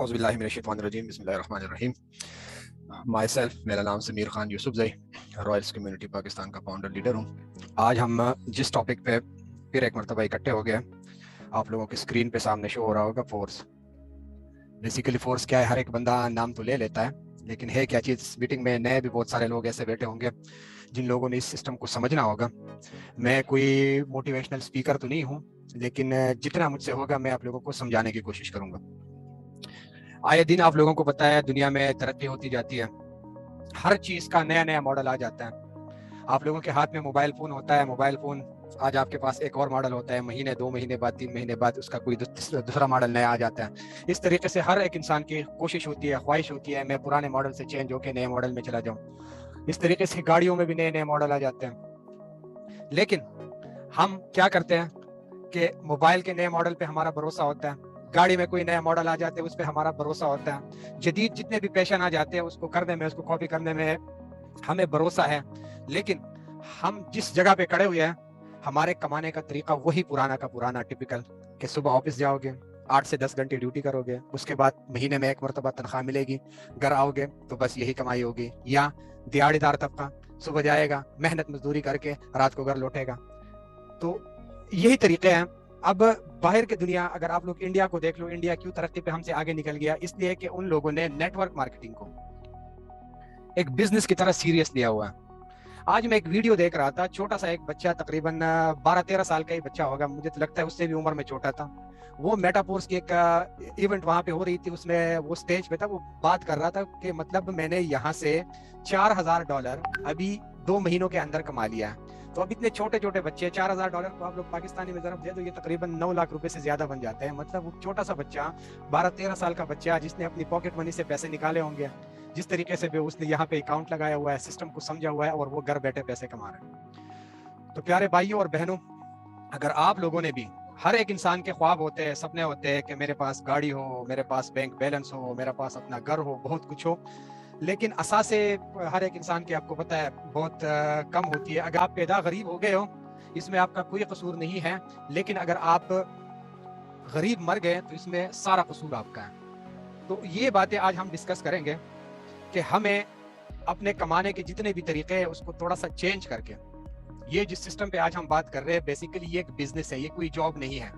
औज़ुबिल्लाहिमिनश्शैतानिर्रजीम बिस्मिल्लाहिर्रहमानिर्रहीम। My self, मेरा नाम समीर खान यूसुफज़ई, रॉयल्स कम्युनिटी पाकिस्तान का फाउंडर लीडर हूँ। आज हम जिस टॉपिक पे फिर एक मरतबा इकट्ठे हो गए, आप लोगों की स्क्रीन पे सामने शो हो रहा होगा फोर्स। बेसिकली फोर्स क्या है, हर एक बंदा नाम तो ले लेता है, लेकिन है क्या चीज़। मीटिंग में नए भी बहुत सारे लोग ऐसे बैठे होंगे जिन लोगों ने इस सिस्टम को समझना होगा। मैं कोई मोटिवेशनल स्पीकर तो नहीं हूँ, लेकिन जितना मुझसे होगा मैं आप लोगों को समझाने की कोशिश करूँगा। आए दिन आप लोगों को पता है दुनिया में तरक्की होती जाती है, हर चीज़ का नया नया मॉडल आ जाता है। आप लोगों के हाथ में मोबाइल फ़ोन होता है, मोबाइल फ़ोन आज आपके पास एक और मॉडल होता है, महीने 2 महीने बाद 3 महीने बाद उसका कोई दूसरा मॉडल नया आ जाता है। इस तरीके से हर एक इंसान की कोशिश होती है, ख्वाहिश होती है, मैं पुराने मॉडल से चेंज होकर नए मॉडल में चला जाऊँ। इस तरीके से गाड़ियों में भी नए नए मॉडल आ जाते हैं। लेकिन हम क्या करते हैं कि मोबाइल के नए मॉडल पे हमारा भरोसा होता है, गाड़ी में कोई नया मॉडल आ जाते हैं उस पर हमारा भरोसा होता है, जदीद जितने भी फैशन आ जाते हैं उसको करने में, उसको कॉपी करने में हमें भरोसा है। लेकिन हम जिस जगह पे खड़े हुए हैं, हमारे कमाने का तरीका वही पुराना का पुराना टिपिकल, कि सुबह ऑफिस जाओगे, 8 से 10 घंटे ड्यूटी करोगे, उसके बाद महीने में एक मरतबा तनख्वाह मिलेगी, घर आओगे तो बस यही कमाई होगी। या दिहाड़ीदार तबका सुबह जाएगा, मेहनत मजदूरी करके रात को घर लौटेगा। तो यही तरीके हैं। अब बाहर की दुनिया, अगर आप लोग इंडिया को देख लो, इंडिया क्यों तरक्की पे हमसे आगे निकल गया, इसलिए कि उन लोगों ने नेटवर्क मार्केटिंग को एक बिजनेस की तरह सीरियस लिया हुआ है। आज मैं एक वीडियो देख रहा था, छोटा सा एक बच्चा, तकरीबन 12-13 साल का ही बच्चा होगा, मुझे तो लगता है उससे भी उम्र में छोटा था। वो मेटाफोर्स की एक इवेंट वहां पे हो रही थी, उसमें वो स्टेज पे था, वो बात कर रहा था कि मतलब मैंने यहाँ से $4000 अभी 2 महीनों के अंदर कमा लिया है। तो अब इतने छोटे छोटे बच्चे, $4000 को आप लोग पाकिस्तानी में ज़रब दे दो, ये तकरीबन 9 लाख रुपए से ज्यादा बन जाते हैं। मतलब वो छोटा सा बच्चा, 12-13 साल का बच्चा, जिसने अपनी पॉकेट मनी से पैसे निकाले होंगे, जिस तरीके से भी उसने यहाँ पे अकाउंट लगाया हुआ है, सिस्टम को समझा हुआ है, और वो घर बैठे पैसे कमा रहे हैं। तो प्यारे भाइयों और बहनों, अगर आप लोगों ने भी, हर एक इंसान के ख्वाब होते हैं, सपने होते हैं कि मेरे पास गाड़ी हो, मेरे पास बैंक बैलेंस हो, मेरे पास अपना घर हो, बहुत कुछ हो, लेकिन असासे हर एक इंसान की आपको पता है बहुत कम होती है। अगर आप पैदा गरीब हो गए हो, इसमें आपका कोई कसूर नहीं है, लेकिन अगर आप गरीब मर गए तो इसमें सारा कसूर आपका है। तो ये बातें आज हम डिस्कस करेंगे कि हमें अपने कमाने के जितने भी तरीके हैं उसको थोड़ा सा चेंज करके, ये जिस सिस्टम पे आज हम बात कर रहे हैं, बेसिकली ये एक बिजनेस है, ये कोई जॉब नहीं है।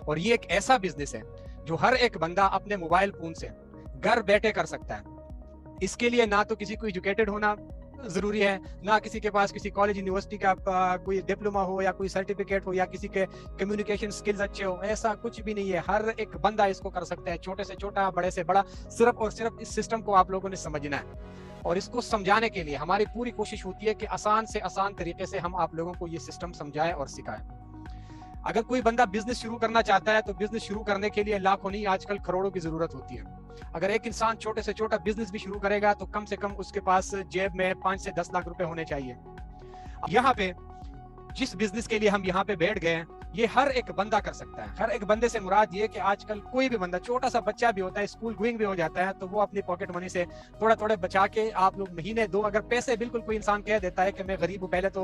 और ये एक ऐसा बिजनेस है जो हर एक बंदा अपने मोबाइल फोन से घर बैठे कर सकता है। इसके लिए ना तो किसी को एजुकेटेड होना जरूरी है, ना किसी के पास किसी कॉलेज यूनिवर्सिटी का कोई डिप्लोमा हो या कोई सर्टिफिकेट हो, या किसी के कम्युनिकेशन स्किल्स अच्छे हो, ऐसा कुछ भी नहीं है। हर एक बंदा इसको कर सकता है, छोटे से छोटा, बड़े से बड़ा। सिर्फ और सिर्फ इस सिस्टम को आप लोगों ने समझना है, और इसको समझाने के लिए हमारी पूरी कोशिश होती है कि आसान से आसान तरीके से हम आप लोगों को ये सिस्टम समझाएं और सिखाएं। अगर कोई बंदा बिजनेस शुरू करना चाहता है तो बिजनेस शुरू करने के लिए लाखों नहीं, आजकल करोड़ों की जरूरत होती है। अगर एक इंसान छोटे से छोटा बिजनेस भी शुरू करेगा तो कम से कम उसके पास जेब में 5 से 10 लाख रुपए होने चाहिए। यहाँ पे जिस बिजनेस के लिए हम यहाँ पे बैठ गए हैं, ये हर एक बंदा कर सकता है। हर एक बंदे से मुराद ये कि आजकल कोई भी बंदा, छोटा सा बच्चा भी होता है, स्कूल गोइंग भी हो जाता है, तो वो अपनी पॉकेट मनी से थोड़ा थोड़ा बचा के आप लोग महीने दो, अगर पैसे बिल्कुल कोई इंसान कह देता है कि मैं गरीब हूँ, पहले तो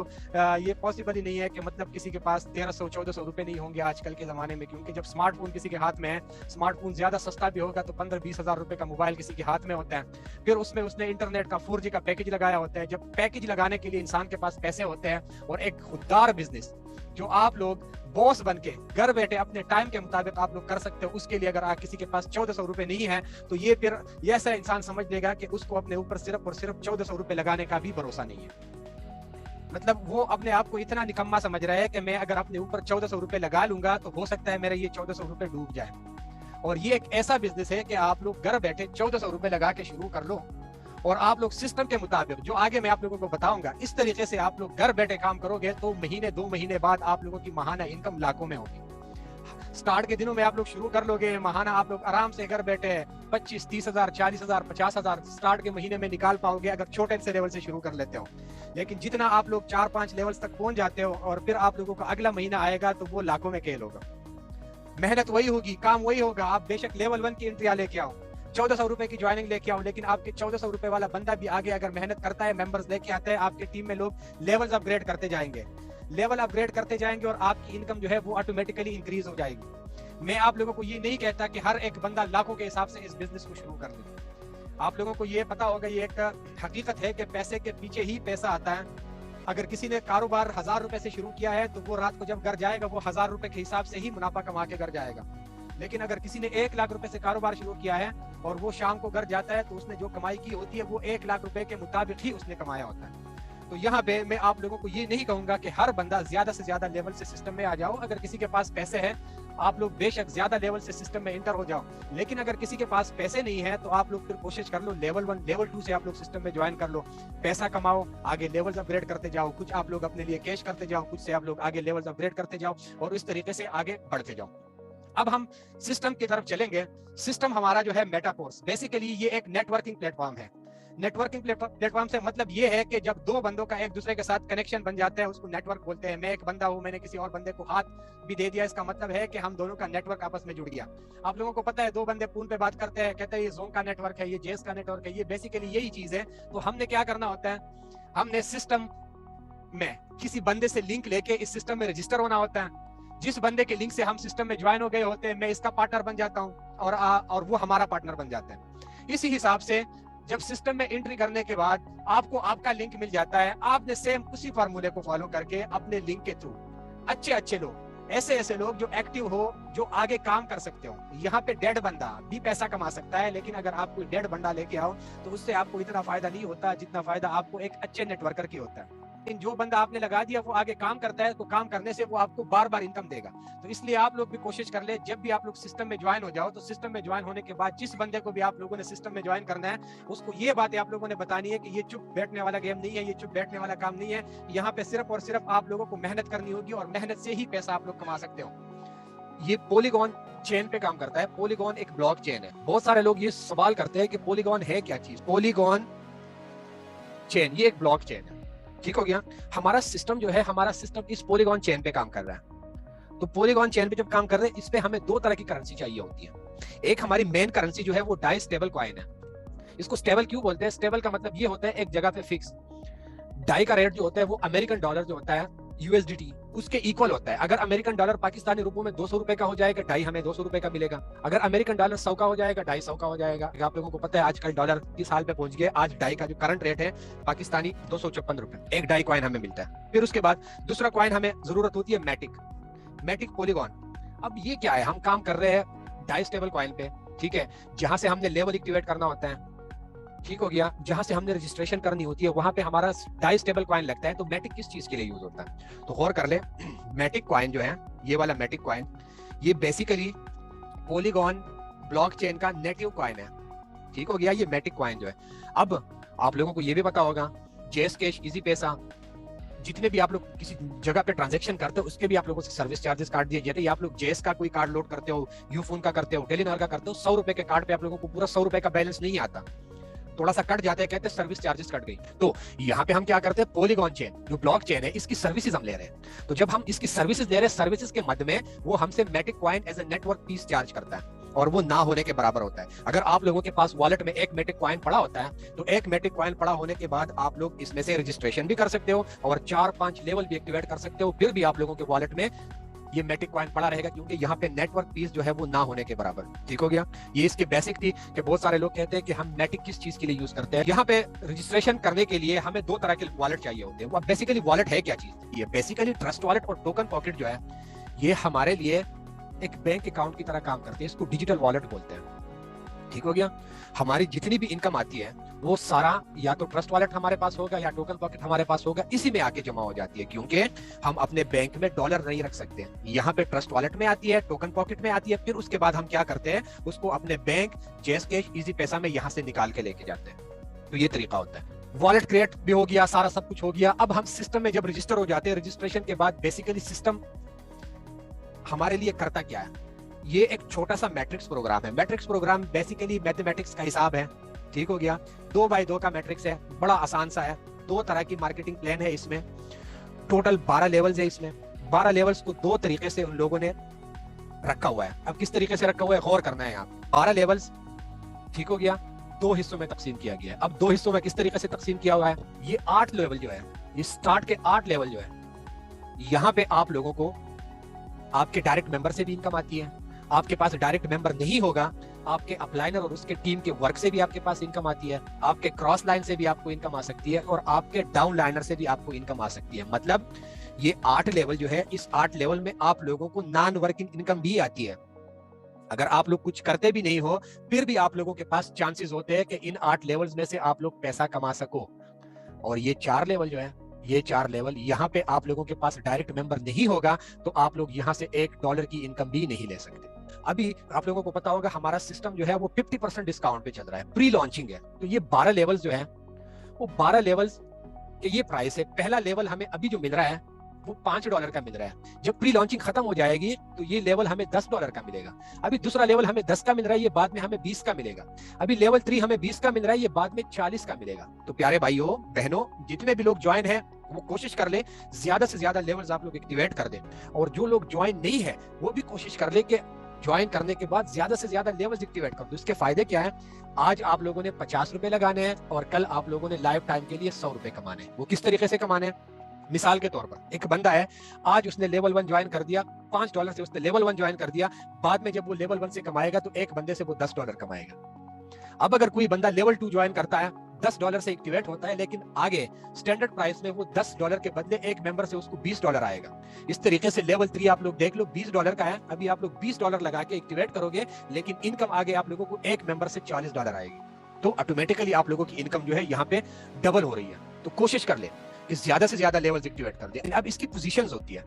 ये पॉसिबल ही नहीं है कि मतलब किसी के पास 1300-1400 रुपए नहीं होंगे आजकल के जमाने में, क्योंकि जब स्मार्टफोन किसी के हाथ में है, स्मार्टफोन ज्यादा सस्ता भी होगा तो 15-20 हजार रुपए का मोबाइल किसी के हाथ में होता है। फिर उसमें उसने इंटरनेट का 4G का पैकेज लगाया होता है। जब पैकेज लगाने के लिए इंसान के पास पैसे होते हैं, और एक खुददार बिजनेस जो आप लोग बॉस बन के घर बैठे अपने टाइम के मुताबिक आप लोग कर सकते हो, उसके लिए अगर किसी के पास 1400 रुपए नहीं है तो ये फिर ऐसा इंसान समझ लेगा कि उसको अपने ऊपर सिर्फ और सिर्फ 1400 रुपए लगाने का भी भरोसा नहीं है। मतलब वो अपने आप को इतना निकम्मा समझ रहा है कि मैं अगर अपने ऊपर 1400 रुपए लगा लूंगा तो हो सकता है मेरा ये 1400 रुपए डूब जाए। और ये एक ऐसा बिजनेस है कि आप लोग घर बैठे 1400 रुपए लगा के शुरू कर लो, और आप लोग सिस्टम के मुताबिक, जो आगे मैं आप लोगों को बताऊंगा, इस तरीके से आप लोग घर बैठे काम करोगे तो महीने 2 महीने बाद आप लोगों की माहाना इनकम लाखों में होगी। स्टार्ट के दिनों में आप लोग शुरू कर लोगे, माहाना आप लोग आराम से घर बैठे 25-30 हजार, 40 हजार, 50 हजार स्टार्ट के महीने में निकाल पाओगे, अगर छोटे से लेवल से शुरू कर लेते हो। लेकिन जितना आप लोग 4-5 लेवल्स तक पहुंच जाते हो, और फिर आप लोगों का अगला महीना आएगा तो वो लाखों में खेल होगा। मेहनत वही होगी, काम वही होगा। आप बेशक लेवल 1 की एंट्री लेके आओ, 1400 रुपए की ज्वाइनिंग लेके आओ, लेकिन आपके 1400 रुपए वाला बंदा भी आगे अगर मेहनत करता है, मेंबर्स लेके आता है, आपके टीम में लोग लेवल्स अपग्रेड करते जाएंगे, लेवल अपग्रेड करते जाएंगे, और आपकी इनकम जो है वो ऑटोमेटिकली इंक्रीज हो जाएगी। मैं आप लोगों को ये नहीं कहता कि हर एक बंदा लाखों के हिसाब से इस बिजनेस को शुरू कर ले। आप लोगों को ये पता होगा, ये एक हकीकत है कि पैसे के पीछे ही पैसा आता है। अगर किसी ने कारोबार 1000 रुपए से शुरू किया है तो वो रात को जब घर जाएगा वो 1000 रुपए के हिसाब से ही मुनाफा कमा के घर जाएगा। लेकिन अगर किसी ने 1 लाख रुपए से कारोबार शुरू किया है और वो शाम को घर जाता है तो उसने जो कमाई की होती है वो 1 लाख रुपए के मुताबिक ही उसने कमाया होता है। तो यहाँ पे मैं आप लोगों को ये नहीं कहूंगा कि हर बंदा ज्यादा से ज्यादा लेवल से सिस्टम में आ जाओ। अगर किसी के पास पैसे हैं आप लोग बेशक ज्यादा लेवल से सिस्टम में इंटर हो जाओ, लेकिन अगर किसी के पास पैसे नहीं है तो आप लोग फिर कोशिश कर लो लेवल 1 लेवल 2 से आप लोग सिस्टम में ज्वाइन कर लो, पैसा कमाओ, आगे लेवल्स अपग्रेड करते जाओ। कुछ आप लोग अपने लिए कैश करते जाओ, कुछ से आप लोग आगे लेवल्स अपग्रेड करते जाओ और इस तरीके से आगे बढ़ते जाओ। अब हम सिस्टम की तरफ चलेंगे। सिस्टम हमारा जो है मेटाफोर्स, बेसिकली ये एक नेटवर्किंग प्लेटफॉर्म है। नेटवर्किंग प्लेटफॉर्म से मतलब ये है कि जब दो बंदों का एक दूसरे के साथ कनेक्शन बन जाता है उसको नेटवर्क बोलते हैं। मैं एक बंदा हूं, मैंने किसी और बंदे को हाथ भी दे दिया, इसका मतलब है कि हम दोनों का नेटवर्क आपस में जुड़ गया। आप लोगों को पता है दो बंदे फोन पे बात करते हैं, कहते हैं ये ज़ूम का नेटवर्क है, ये जेस का नेटवर्क है, ये बेसिकली यही चीज है। तो हमने क्या करना होता है, हमने सिस्टम में किसी बंदे से लिंक लेके इस सिस्टम में रजिस्टर होना होता है। जिस बंदे के लिंक से हम सिस्टम में ज्वाइन हो गए होते हैं, मैं इसका पार्टनर बन जाता हूँ और वो हमारा पार्टनर बन जाते हैं। इसी हिसाब से जब सिस्टम में एंट्री करने के बाद आपको आपका लिंक मिल जाता है, आपने सेम उसी फार्मूले को फॉलो करके अपने लिंक के थ्रू अच्छे लोग, ऐसे लोग जो एक्टिव हो, जो आगे काम कर सकते हो। यहाँ पे डेड बंदा भी पैसा कमा सकता है, लेकिन अगर आप कोई डेड बंदा लेके आओ तो उससे आपको इतना फायदा नहीं होता जितना फायदा आपको एक अच्छे नेटवर्कर की होता है। लेकिन जो बंदा आपने लगा दिया वो आगे काम करता है, तो काम करने से वो आपको बार बार इनकम देगा। तो इसलिए आप लोग भी कोशिश कर ले, जब भी आप लोग सिस्टम में ज्वाइन हो जाओ तो सिस्टम में ज्वाइन होने के बाद जिस बंदे को भी आप लोगों ने सिस्टम में ज्वाइन करना है उसको ये बातें आप लोगों ने बतानी है कि ये चुप बैठने वाला गेम नहीं है, ये चुप बैठने वाला काम नहीं है। यहाँ पे सिर्फ और सिर्फ आप लोगों को मेहनत करनी होगी और मेहनत से ही पैसा आप लोग कमा सकते हो। ये पॉलीगॉन चेन पे काम करता है। पॉलीगॉन एक ब्लॉक चेन है। बहुत सारे लोग ये सवाल करते हैं कि पॉलीगॉन है क्या चीज। पॉलीगॉन चेन ये एक ब्लॉक चेन है, ठीक हो गया। हमारा सिस्टम जो है, हमारा सिस्टम इस पॉलीगॉन चेन पे काम कर रहा है। तो पॉलीगॉन चेन पे जब काम कर रहे हैं, इस पे हमें दो तरह की करेंसी चाहिए होती है। एक हमारी मेन करेंसी जो है वो डाई स्टेबल कॉइन है। इसको स्टेबल क्यों बोलते हैं? स्टेबल का मतलब ये होता है एक जगह पे फिक्स। डाई का रेट जो होता है वो अमेरिकन डॉलर जो होता है यूएसडीटी उसके इक्वल होता है। अगर अमेरिकन डॉलर पाकिस्तानी रुपयों में 200 रुपए का हो जाएगा, डाई हमें 200 रुपए का मिलेगा। अगर अमेरिकन डॉलर 100 का हो जाएगा, डाई 100 का हो जाएगा। आप लोगों को पता है आजकल डॉलर 30 साल पे पहुंच गया। आज डाई का जो करंट रेट है पाकिस्तानी 256 रुपए एक डाई कॉइन हमें मिलता है। फिर उसके बाद दूसरा कॉइन हमें जरूरत होती है मैटिक पॉलीगॉन। अब ये क्या है, हम काम कर रहे हैं डाई स्टेबल कॉइन पे, ठीक है, जहां से हमने लेवल एक्टिवेट करना होता है, ठीक हो गया, जहां से हमने रजिस्ट्रेशन करनी होती है वहां पे हमारा डाई स्टेबल कॉइन लगता है। तो मैटिक किस चीज के लिए यूज होता है तो गौर कर ले। मैटिक कॉइन जो है, ये वाला मैटिक कॉइन, ये बेसिकली पॉलीगॉन ब्लॉकचेन का नेटिव कॉइन है, ठीक हो गया, ये मैटिक कॉइन जो है। अब आप लोगों को ये भी पता होगा जेस कैश, इजी पैसा, जितने भी आप लोग किसी जगह पे ट्रांजैक्शन करते हो उसके भी आप लोगों से सर्विस चार्जेस काट दिए जाते हैं। आप लोग जेस का कोई कार्ड लोड करते हो, यूफोन का करते हो, टेलीनॉर का करते हो, 100 रुपए के कार्ड पे आप लोगों को पूरा 100 रुपए का बैलेंस नहीं आता, थोड़ा सा कट जाते हैं, कहते हैं सर्विस चार्जेस कट गई। तो यहाँ पे हम क्या करते हैं, पॉलीगॉन चेन जो ब्लॉक चेन है इसकी सर्विसेज हम ले रहे हैं। तो जब हम इसकी सर्विसेज ले रहे हैं, सर्विसेज के मध्य में वो हमसे Matic coin as a network fee charge करता है और वो ना होने के बराबर होता है। अगर आप लोगों के पास वॉलेट में एक मैटिक कॉइन पड़ा होता है तो एक मैटिक कॉइन पड़ा होने के बाद आप लोग इसमें से रजिस्ट्रेशन भी कर सकते हो और 4-5 लेवल भी एक्टिवेट कर सकते हो, फिर भी आप लोगों के वॉलेट में ये मैटिक कॉइन पड़ा रहेगा, क्योंकि यहाँ पे नेटवर्क फीस जो है वो ना होने के बराबर, ठीक हो गया। ये इसके बेसिक थी कि बहुत सारे लोग कहते हैं कि हम मैटिक किस चीज के लिए यूज करते हैं। यहाँ पे रजिस्ट्रेशन करने के लिए हमें दो तरह के वॉलेट चाहिए होते हैं। वो बेसिकली वॉलेट है क्या चीज, ये बेसिकली ट्रस्ट वॉलेट और टोकन पॉकेट जो है ये हमारे लिए एक बैंक अकाउंट की तरह काम करते हैं। इसको डिजिटल वॉलेट बोलते हैं, ठीक हो गया। हमारी जितनी भी इनकम आती है वो सारा या तो ट्रस्ट वॉलेट हमारे पास होगा या टोकन पॉकेट हमारे पास होगा, इसी में आके जमा हो जाती है, क्योंकि हम अपने बैंक में डॉलर नहीं रख सकते। यहाँ पे ट्रस्ट वॉलेट में आती है, टोकन पॉकेट में आती है, फिर उसके बाद हम क्या करते हैं, उसको अपने बैंक जेस कैश इजी पैसा में यहाँ से निकाल के लेके जाते हैं। तो ये तरीका होता है। वॉलेट क्रिएट भी हो गया, सारा सब कुछ हो गया। अब हम सिस्टम में जब रजिस्टर हो जाते हैं, रजिस्ट्रेशन के बाद बेसिकली सिस्टम हमारे लिए करता क्या है, ये एक छोटा सा मैट्रिक्स प्रोग्राम है। मैट्रिक्स प्रोग्राम बेसिकली मैथमेटिक्स का हिसाब है, ठीक हो गया। 2x2 का मैट्रिक्स है, बड़ा आसान सा है। 2 तरह की मार्केटिंग प्लान है इसमें, टोटल 12 लेवल्स है इसमें। 12 लेवल्स को 2 तरीके से उन लोगों ने रखा हुआ है। अब किस तरीके से रखा हुआ है गौर करना है यहाँ। 12 लेवल्स, ठीक हो गया, 2 हिस्सों में तकसीम किया गया है। अब 2 हिस्सों में किस तरीके से तकसीम किया हुआ है, ये 8 लेवल जो है, ये स्टार्ट के 8 लेवल जो है, यहाँ पे आप लोगों को आपके डायरेक्ट मेंबर से भी इनकम आती है, आपके पास डायरेक्ट मेंबर नहीं होगा, आपके अपलाइनर और उसके टीम के वर्क से भी आपके पास इनकम आती है, आपके क्रॉस लाइन से भी आपको इनकम आ सकती है, और आपके डाउन लाइनर से भी आपको इनकम आ सकती है। मतलब ये 8 लेवल जो है, इस 8 लेवल में आप लोगों को नॉन वर्किंग इनकम भी आती है। अगर आप लोग कुछ करते भी नहीं हो, फिर भी आप लोगों के पास चांसेस होते हैं कि इन 8 लेवल्स में से आप लोग पैसा कमा सको। और ये 4 लेवल जो है, ये 4 लेवल, यहाँ पे आप लोगों के पास डायरेक्ट मेंबर नहीं होगा तो आप लोग यहाँ से $1 की इनकम भी नहीं ले सकते। अभी आप लोगों को पता होगा हमारा सिस्टम जो है वो 50% डिस्काउंट पे चल रहा है, प्री लॉन्चिंग है। तो ये 12 लेवल्स जो है, वो 12 लेवल्स के ये प्राइस है। पहला लेवल हमें अभी जो मिल रहा है वो $5 का मिल रहा है। जब प्री लॉन्चिंग खत्म हो जाएगी तो ये लेवल हमें $10 का मिलेगा। अभी दूसरा लेवल हमें 10 का मिल रहा है, ये बाद में हमें 20 का मिलेगा। अभी लेवल 3 हमें 20 का मिल रहा है, ये बाद में 40 का मिलेगा। तो प्यारे भाइयों बहनों, जितने भी लोग ज्वाइन है वो कोशिश कर ले ज्यादा से ज्यादा लेवल्स आप लोग एक्टिवेट कर दें, और जो लोग ज्वाइन नहीं है वो भी कोशिश कर ले कि ज्वाइन करने के बाद ज्यादा से ज्यादा लेवल्स एक्टिवेट कर दो। इसके फायदे क्या है? आज आप लोगों ने ₹50 लगाने हैं और कल आप लोगों ने लाइफ टाइम के लिए ₹100 कमाने हैं। वो किस तरीके से कमाने हैं? मिसाल के तौर पर एक बंदा है, आज उसने लेवल 1 ज्वाइन कर दिया, $5 से उसने लेवल 1 ज्वाइन कर दिया, बाद में जब वो लेवल 1 से कमाएगा तो एक बंदे से वो $10 कमाएगा। अब अगर कोई बंदा लेवल 2 ज्वाइन करता है, $10 से एक्टिवेट होता है, लेकिन आगे स्टैंडर्ड प्राइस में वो $10 के बदले एक मेंबर से उसको $20 आएगा। इस तरीके से लेवल 3 आप लोग देख लो, $20 का है, अभी आप लोग $20 लगा के एक्टिवेट करोगे, लेकिन इनकम आगे आप लोगों को एक मेंबर से $40 आएगी। तो ऑटोमेटिकली आप लोगों की इनकम जो है यहाँ पे डबल हो रही है। तो कोशिश कर ले कि ज्यादा से ज्यादा लेवल्स एक्टिवेट कर दे। अब इसकी पोजीशंस होती है।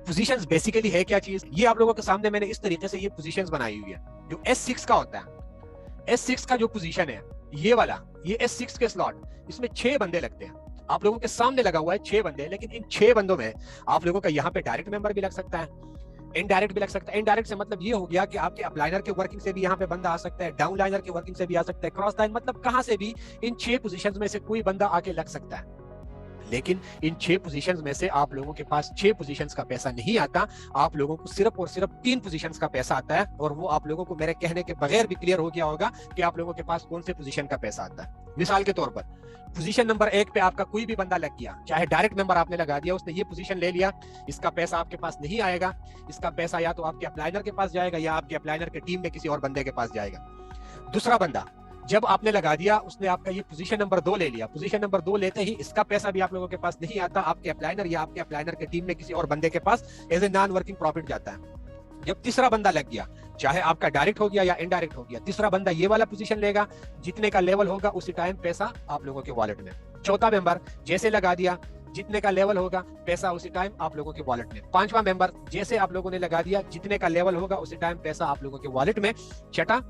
पोजीशंस बेसिकली है क्या चीज? ये आप लोगों के सामने मैंने इस तरीके से ये पोजीशंस बनाई हुई है। जो S6 का होता है, S6 का जो पोजीशन है ये वाला, ये S6 के स्लॉट, इसमें 6 बंदे लगते हैं। आप लोगों के सामने लगा हुआ है 6 बंदे, लेकिन इन 6 बंदों में आप लोगों का यहाँ पे डायरेक्ट मेंबर भी लग सकता है, इनडायरेक्ट भी लग सकता है। इनडायरेक्ट से मतलब ये हो गया कि आपके अपलाइनर के वर्किंग से भी यहाँ पे बंदा आ सकता है, डाउन लाइनर के वर्किंग से भी आ सकता है, क्रॉस लाइन, मतलब कहां से भी इन 6 पोजीशंस में से कोई बंदा आके लग सकता है। लेकिन इन 6 पोजीशंस में से आप लोगों के पास 6 पोजीशंस का पैसा नहीं आता, आप लोगों को सिर्फ और सिर्फ 3 पोजीशंस का पैसा आता है। और वो आप लोगों को मेरे कहने के बगैर भी क्लियर हो गया होगा कि आप लोगों के पास कौन से पोजीशन का पैसा आता है। मिसाल के तौर पर पोजीशन नंबर 1 पे आपका कोई भी बंदा लग गया, चाहे डायरेक्ट मेंबर आपने लगा दिया, उसने ये पोजीशन ले लिया, इसका पैसा आपके पास नहीं आएगा। इसका पैसा या तो आपके अपलाइनर के पास जाएगा या आपके अपलाइनर के टीम में किसी और बंदे के पास जाएगा। दूसरा बंदा जब आपने लगा दिया, उसने आपका ये पोजीशन नंबर 2 ले लिया, पोजीशन नंबर 2 लेते ही इसका पैसा भी आप लोगों के पास नहीं आता, आपके अपलाइनर या आपके अपलाइनर के टीम में किसी और बंदे के पास as a non working profit जाता है। जब तीसरा बंदा लग गया, चाहे आपका डायरेक्ट हो गया या इनडायरेक्ट हो गया, तीसरा बंदा ये वाला पोजीशन लेगा, जितने का लेवल होगा उसी टाइम पैसा आप लोगों के वॉलेट में। चौथा मेंबर जैसे लगा दिया, जितने का लेवल होगा पैसा उसी टाइम आप लोगों के वॉलेट में। पांचवा मेंबर जैसे आप लोगों ने लगा दिया, जितने का लेवल होगा उसी टाइम पैसा आप लोगों के वॉलेट में। छठा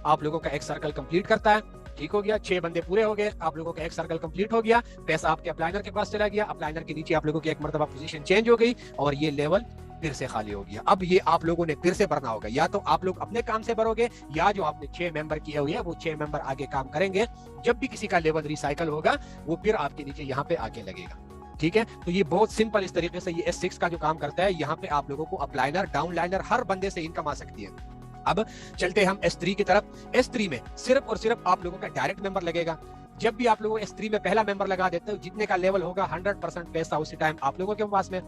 आप लोगों का एक सर्कल कंप्लीट करता है, ठीक हो गया, 6 बंदे पूरे हो गए, आप लोगों का एक सर्कल कंप्लीट हो गया, पैसा आपके अपलाइनर के पास चला गया, अपलाइनर के नीचे आप लोगों की एक मर्तबा पोजीशन चेंज हो गई और ये लेवल फिर से खाली हो गया। अब ये आप लोगों ने फिर से भरना होगा, या तो आप लोग अपने काम से भरोगे या जो आपने 6 मेंबर किए हुए हैं वो 6 मेंबर आगे काम करेंगे। जब भी किसी का लेवल रिसाइकल होगा वो फिर आपके नीचे यहाँ पे आके लगेगा। ठीक है, तो ये बहुत सिंपल इस तरीके से ये S6 का जो काम करता है, यहाँ पे आप लोगों को अपलाइनर डाउन लाइनर हर बंदे से इनकम आ सकती है। अब चलते हम S3 की तरफ। S3 में सिर्फ और सिर्फ आप लोगों का डायरेक्ट मेंबर लगेगा। जब भी आप लोगों S3 में पहला मेंबर लगा देते हो, जितने का लेवल होगा 100% पैसा उसी टाइम आप लोगों के पास में।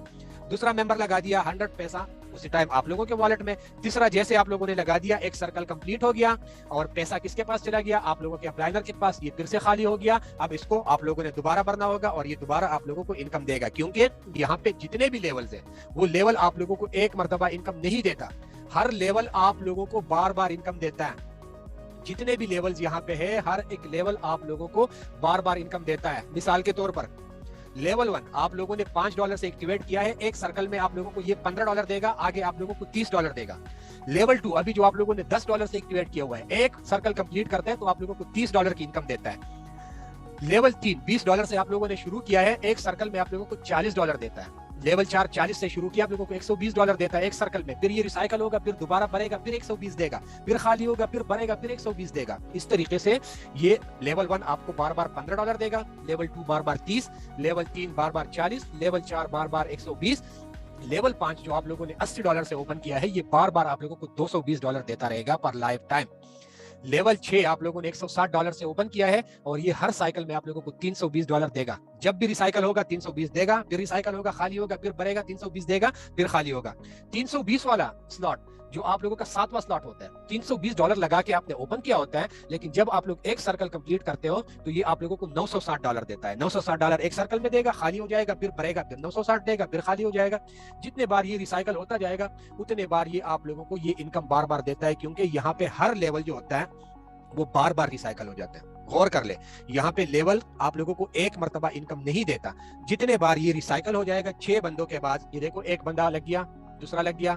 दूसरा मेंबर लगा दिया, 100 पैसा उसी टाइम आप लोगों के वॉलेट में। तीसरा जैसे आप लोगों ने लगा दिया, एक सर्कल कंप्लीट हो गया और पैसा किसके पास चला गया? आप लोगों के अपलाइनर के पास, ये फिर से खाली हो गया। अब इसको आप लोगों ने दोबारा भरना होगा और ये दोबारा आप लोगों को इनकम देगा, क्योंकि यहाँ पे जितने भी लेवल्स हैं वो लेवल आप लोगों को एक मर्तबा इनकम नहीं देता, हर लेवल आप लोगों को बार बार इनकम देता है। जितने भी लेवल्स यहाँ पे है, हर एक लेवल आप लोगों को बार बार इनकम देता है। मिसाल के तौर पर लेवल 1 आप लोगों ने $5 से एक्टिवेट किया है, एक सर्कल में आप लोगों को ये $15 देगा, आगे आप लोगों को $30 देगा। लेवल 2 अभी जो आप लोगों ने $10 से एक्टिवेट किया हुआ है, एक सर्कल कंप्लीट करते हैं तो आप लोगों को $30 की इनकम देता है। लेवल 3 $20 से आप लोगों ने शुरू किया है, एक सर्कल में आप लोगों को $40 देता है। लेवल 4 40 से शुरू किया, आप लोगों को $120 देता है एक सर्कल में, फिर ये रिसाइकल होगा, फिर दोबारा भरेगा, फिर 120 देगा, फिर खाली होगा, फिर भरेगा, फिर 120 देगा। इस तरीके से ये लेवल 1 आपको बार बार $15 देगा, लेवल 2 बार बार 30, लेवल 3 बार बार 40, लेवल 4 बार बार 120, लेवल 5 जो आप लोगों ने $80 से ओपन किया है, ये बार बार आप लोगों को $220 देता रहेगा पर लाइफ टाइम। लेवल 6 आप लोगों ने $160 से ओपन किया है और ये हर साइकिल में आप लोगों को $320 देगा। जब भी रिसाइकल होगा 320 देगा, फिर रिसाइकल होगा, खाली होगा, फिर भरेगा, 320 देगा, फिर खाली होगा। 320 वाला स्लॉट जो आप लोगों का 7वां स्लॉट होता है, $320 लगा के आपने ओपन किया होता है, लेकिन जब आप लोग एक सर्कल कंप्लीट करते हो तो ये आप लोगों को $960 देता है। $960 एक सर्कल में देगा, खाली हो जाएगा, फिर भरेगा, फिर 960 देगा, फिर खाली हो जाएगा। जितने बार ये रिसाइकल होता जाएगा उतने बार ये आप लोगों को ये इनकम बार बार देता है, क्योंकि यहाँ पे हर लेवल जो होता है वो बार बार रिसाइकल हो जाता है। गौर कर ले, यहाँ पे लेवल आप लोगों को एक मर्तबा इनकम नहीं देता, जितने बार ये रिसाइकल हो जाएगा 6 बंदों के बाद, ये देखो एक बंदा लग गया, दूसरा लग गया,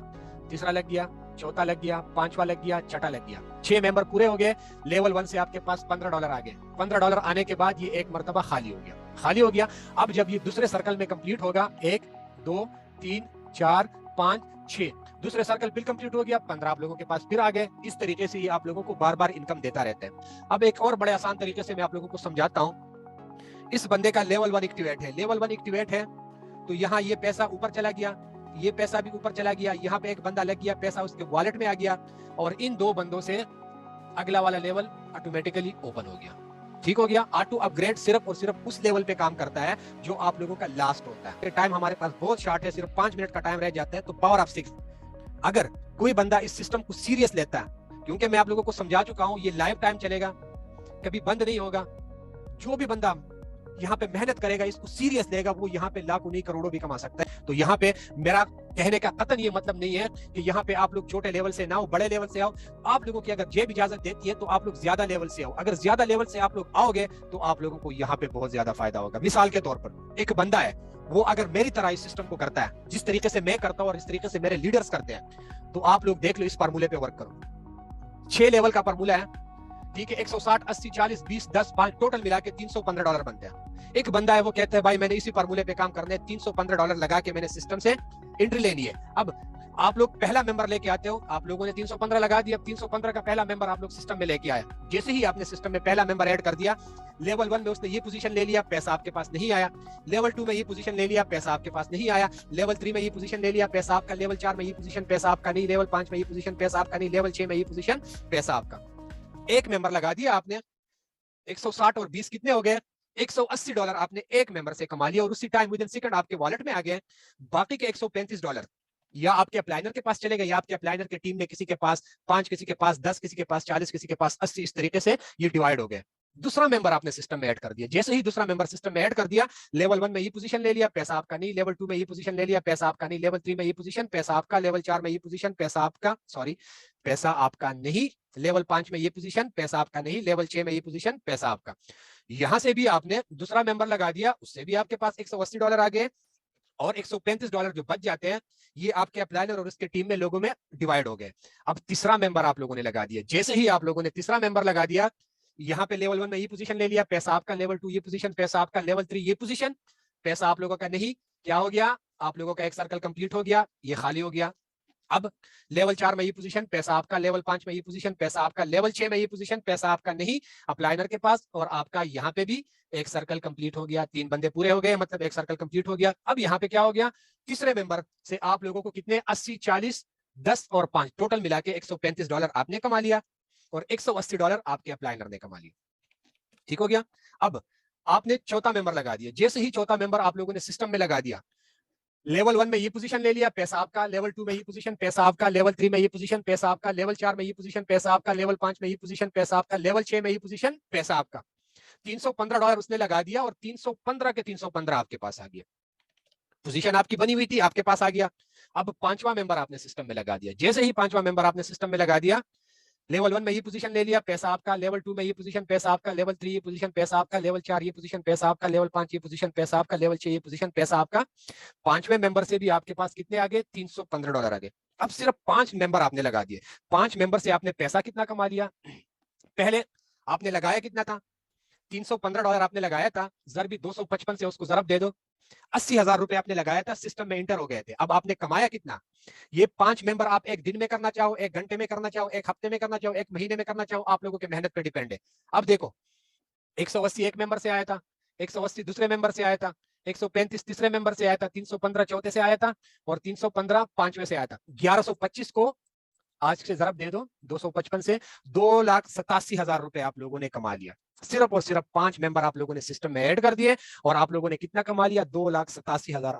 तीसरा लग गया, चौथा लग गया, पांचवा लग गया, छठा लग गया, 6 मेंबर पूरे हो गए। लेवल 1 से आपके पास $15 आ गए। $15 आने के बाद ये एक मर्तबा खाली हो गया, खाली हो गया। अब जब ये दूसरे सर्कल में कंप्लीट होगा, 1 2 3 4 5 6, दूसरे सर्कल बिल कंप्लीट हो गया, 15 आप लोगों के पास फिर आ गए। इस तरीके से ये आप लोगों को बार बार इनकम देता रहता है। अब एक और बड़े आसान तरीके से मैं आप लोगों को समझाता हूँ। इस बंदे का लेवल 1 एक्टिवेट है, लेवल 1 एक्टिवेट है तो यहाँ ये पैसा ऊपर चला गया, ये पैसा भी ऊपर चला गया, यहाँ पे एक बंदा लग गया, पैसा उसके वॉलेट में आ गया, और इन 2 बंदों से अगला वाला लेवल ऑटोमेटिकली ओपन हो गया। ठीक हो गया। ऑटो अपग्रेड सिर्फ और सिर्फ उस लेवल पे काम करता है जो आप लोगों का लास्ट होता है। टाइम हमारे पास बहुत शॉर्ट है, सिर्फ 5 मिनट का टाइम रह जाता है, तो पावर ऑफ 6। अगर कोई बंदा इस सिस्टम को सीरियस लेता है, क्योंकि मैं आप लोगों को समझा चुका हूं ये लाइफ टाइम चलेगा, कभी बंद नहीं होगा। जो भी बंदा यहाँ पे मेहनत करेगा, इसको सीरियस लेगा, वो यहाँ पे लाखों नहीं करोड़ों भी कमा सकता है। तो यहाँ पे मेरा कहने का कतन ये मतलब नहीं है कि यहाँ पे आप लोग छोटे लेवल से ना हो, बड़े लेवल से आओ। आप लोगों की अगर जेब इजाजत देती है तो आप लोग ज्यादा लेवल से आओ। अगर ज्यादा लेवल से आप लोग आओगे तो आप लोगों को यहाँ पे बहुत ज्यादा फायदा होगा। मिसाल के तौर पर एक बंदा है, वो अगर मेरी तरह इस सिस्टम को करता है, जिस तरीके से मैं करता हूँ और इस तरीके से मेरे लीडर्स करते हैं, तो आप लोग देख लो, इस फार्मूले पे वर्क करो। 6 लेवल का फार्मूला है, ठीक है। 160 80 40 20 10 5 टोटल मिला के $315 बनते हैं। एक बंदा है, वो कहता है भाई मैंने इसी फार्मूले पे काम करना है, $315 लगा के मैंने सिस्टम से एंट्री लेनी है। अब आप लोग पहला मेंबर लेके आते हो, आप लोगों ने 315 लगा दिया, 315 का पहला मेंबर आप लोग सिस्टम में लेके आया। जैसे ही आपने सिस्टम में पहला मेंबर ऐड कर दिया, लेवल 1 में उसने ये पोजीशन ले लिया, पैसा आपके पास नहीं आया। लेवल 2 में ये पोजीशन ले लिया, पैसा आपके पास नहीं आया। लेवल 3 में ये पोजीशन ले लिया, पैसा आपका। लेवल 4 में ये पोजीशन, पैसा आपका नहीं। लेवल 5 में ये पोजीशन, पैसा आपका नहीं। लेवल 6 में ये पोजीशन, पैसा आपका। एक मेंबर लगा दिया आपने, 160 और 20 कितने हो गए? $180 आपने एक मेंबर से कमा लिया, और उसी टाइम विद इन सेकंड आपके वॉलेट में आ गए। बाकी के $135 या आपके अप्लाइनर के पास चले गए, या आपके अप्लाइनर के टीम में किसी के पास 5, किसी के पास 10, किसी के पास 40, किसी के पास 80, इस तरीके से ये डिवाइड हो गए। दूसरा मेंबर आपने सिस्टम में ऐड कर दिया। जैसे ही दूसरा मेंबर सिस्टम में ऐड कर दिया, लेवल 1 में ये पोजीशन ले लिया, पैसा आपका नहीं। लेवल 2 में ये पोजीशन ले लिया, पैसा आपका नहीं। लेवल 3 में ये पोजीशन, पैसा आपका। लेवल 4 में ये पोजीशन, पैसा आपका, सॉरी पैसा आपका नहीं। लेवल 5 में ये पोजीशन, पैसा आपका नहीं। लेवल 6 में ये पोजीशन, पैसा आपका। यहां से भी आपने दूसरा मेंबर लगा दिया, उससे भी आपके पास $180 आ गए, और $135 जो बच जाते हैं ये आपके अप्लाइनर और उसके टीम में लोगों में डिवाइड हो गए। अब तीसरा मेंबर आप लोगों ने लगा दिया। जैसे ही आप लोगों ने तीसरा मेंबर लगा दिया, यहाँ पे लेवल 1 में ये पोजीशन ले लिया, पैसा आपका। लेवल 2 ये पोजीशन, पैसा आपका। लेवल 3 ये पोजीशन, पैसा आप लोगों का नहीं। क्या हो गया? आप लोगों का एक सर्कल कंप्लीट हो गया, ये खाली हो गया। अब लेवल 4 में ये पोजीशन, पैसा आपका। लेवल 5 में ये पोजीशन, पैसा आपका। लेवल 6 में ये पोजीशन, पैसा आपका नहीं, अप्लाइनर के पास, और आपका यहाँ पे भी एक सर्कल कंप्लीट हो गया। 3 बंदे पूरे हो गए, मतलब एक सर्कल कंप्लीट हो गया। अब यहाँ पे क्या हो गया? तीसरे मेंबर से आप लोगों को कितने? 80 40 10 और 5 टोटल मिला के $135 आपने कमा लिया, और $180 आपके अप्लाइनर ने कमा लिया। ठीक हो गया। अब आपने चौथा मेंबर लगा दिया। जैसे ही चौथा मेंबर आप लोगों ने सिस्टम में लगा दिया, लेवल 1 में ये पोजीशन ले लिया, पैसा आपका। लेवल 2 में ये पोजीशन, पैसा आपका। लेवल 3 में ये पोजीशन, पैसा आपका। लेवल 4 में ये पोजीशन, पैसा आपका। लेवल 5 में ये पोजीशन, पैसा आपका। लेवल 6 में ये पोजीशन, पैसा आपका। $315 उसने लगा दिया, और 315 के 315 आपके पास आ गया। पोजीशन आपकी बनी हुई थी, आपके पास आ गया। अब पांचवा मेंबर आपने सिस्टम में लगा दिया। जैसे ही पांचवा मेंबर आपने सिस्टम में लगा दिया, लेवल 1 में ये पोजीशन ले लिया, पैसा आपका। लेवल 2 में ये पोजीशन, पैसा आपका। लेवल 3 ये पोजीशन, पैसा आपका। लेवल 4 ये पोजीशन, पैसा आपका। लेवल 5 ये पोजीशन, पैसा आपका। लेवल 6 ये पोजीशन, पैसा आपका। पांचवें मेंबर से भी आपके पास कितने आ गए? $315 आ गए। अब सिर्फ 5 मेंबर आपने लगा दिए। 5 मेंबर से आपने पैसा कितना कमा लिया? पहले आपने लगाया कितना था? $315 आपने लगाया था, जरबी 255 से उसको जरब दे दो, 80,000 रुपए आपने लगाया था, सिस्टम में इंटर हो गए थे। अब आपने कमाया कितना? ये 5 मेंबर आप एक दिन में करना चाहो, एक घंटे में करना चाहो, एक हफ्ते में करना चाहो, एक महीने में करना चाहो, आप लोगों की मेहनत पे डिपेंड है। अब देखो, 180 एक मेंबर से आया था, 180 दूसरे मेंबर से आया था, 135 तीसरे मेंबर से आया था, 315 चौथे से आया था, और 315 पांचवें से आया था। 1125 को आज से जरब दे दो 255 से, 2,87,000 रुपए आप लोगों ने कमा लिया। सिर्फ और सिर्फ 5 मेंबर आप लोगों ने सिस्टम में ऐड कर दिए, और आप लोगों ने कितना कमा लिया? 2,87,000